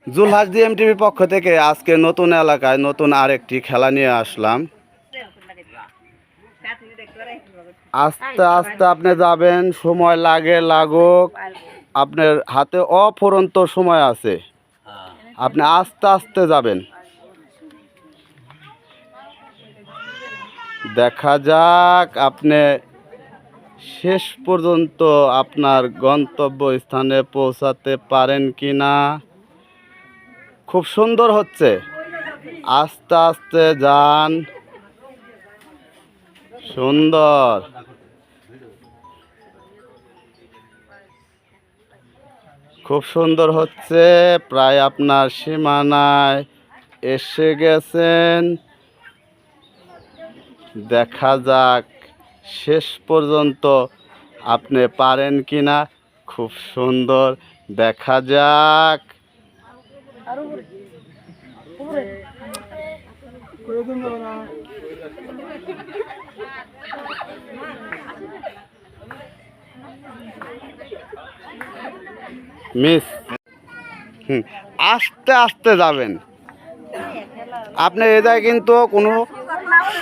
জুলহাস ডিএমটিভির পক্ষ থেকে আজকে নতুন এলাকায় নতুন আরেকটি খেলা নিয়ে আসলাম। আস্তে আস্তে আপনি যাবেন, সময় লাগুক, আপনার হাতে অফুরন্ত সময় আছে, আপনি আস্তে আস্তে যাবেন। দেখা যাক আপনি শেষ পর্যন্ত আপনার গন্তব্য স্থানে পৌঁছাতে পারেন কি না। খুব সুন্দর হচ্ছে, আস্তে আস্তে যান, সুন্দর। খুব সুন্দর হচ্ছে, প্রায় আপনার সীমানায় এসে গেছেন। দেখা যাক শেষ পর্যন্ত আপনি পারেন কিনা। খুব সুন্দর, দেখা যাক। মিস, আস্তে আস্তে যাবেন আপনি। এটাই কিন্তু কোনো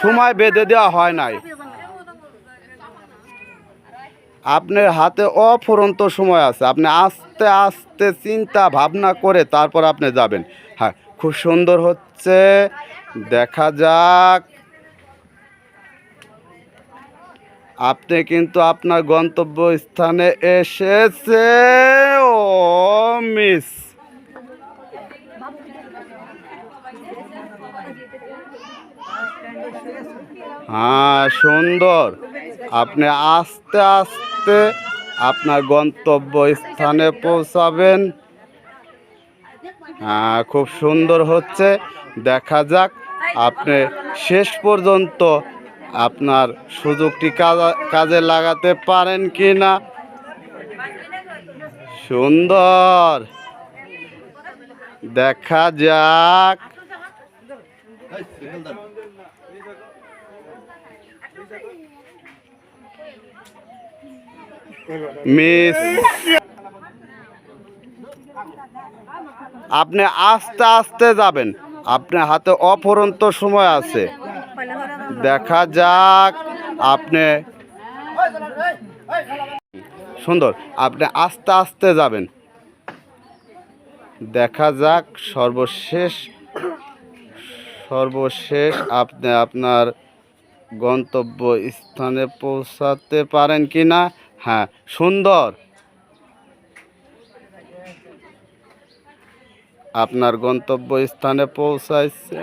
সময় বেঁধে দেওয়া হয় নাই, আপনার হাতে অফুরন্ত সময় আছে। আপনি আস্তে আস্তে চিন্তা ভাবনা করে তারপর আপনি যাবেন। হ্যাঁ, খুব সুন্দর হচ্ছে, দেখা যাক। আপনি কিন্তু আপনার গন্তব্য স্থানে এসেছে। ও মিস, হ্যাঁ সুন্দর। আপনি আস্তে আস্তে আপনার গন্তব্য স্থানে পৌঁছাবেন। হ্যাঁ, খুব সুন্দর হচ্ছে, দেখা যাক আপনি শেষ পর্যন্ত আপনার সুযোগটি কাজে লাগাতে পারেন কি না। সুন্দর, দেখা যাক। মিস, আপনি আস্তে আস্তে যাবেন, আপনার হাতে অফুরন্ত সময় আছে। দেখা যাক আপনি, সুন্দর, আপনি আস্তে আস্তে যাবেন। দেখা যাক সর্বশেষ আপনি আপনার গন্তব্য স্থানে পৌঁছাতে পারেন কি না। হ্যাঁ সুন্দর, আপনার গন্তব্য স্থানে পৌঁছাইছে।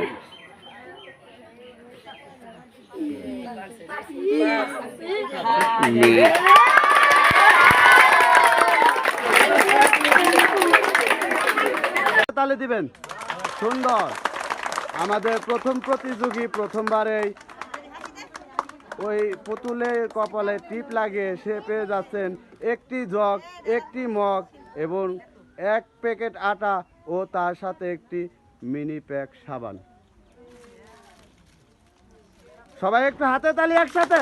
তালে দিবেন। সুন্দর, আমাদের প্রথম প্রতিযোগী প্রথমবারেই ওই পুতুলের কপালে টিপ লাগিয়ে সে পেয়ে যাচ্ছেন একটি জগ, একটি মগ এবং 1 প্যাকেট আটা ও তার সাথে একটি মিনি প্যাক সাবান। সবাই একটু হাতে তালি একসাথে।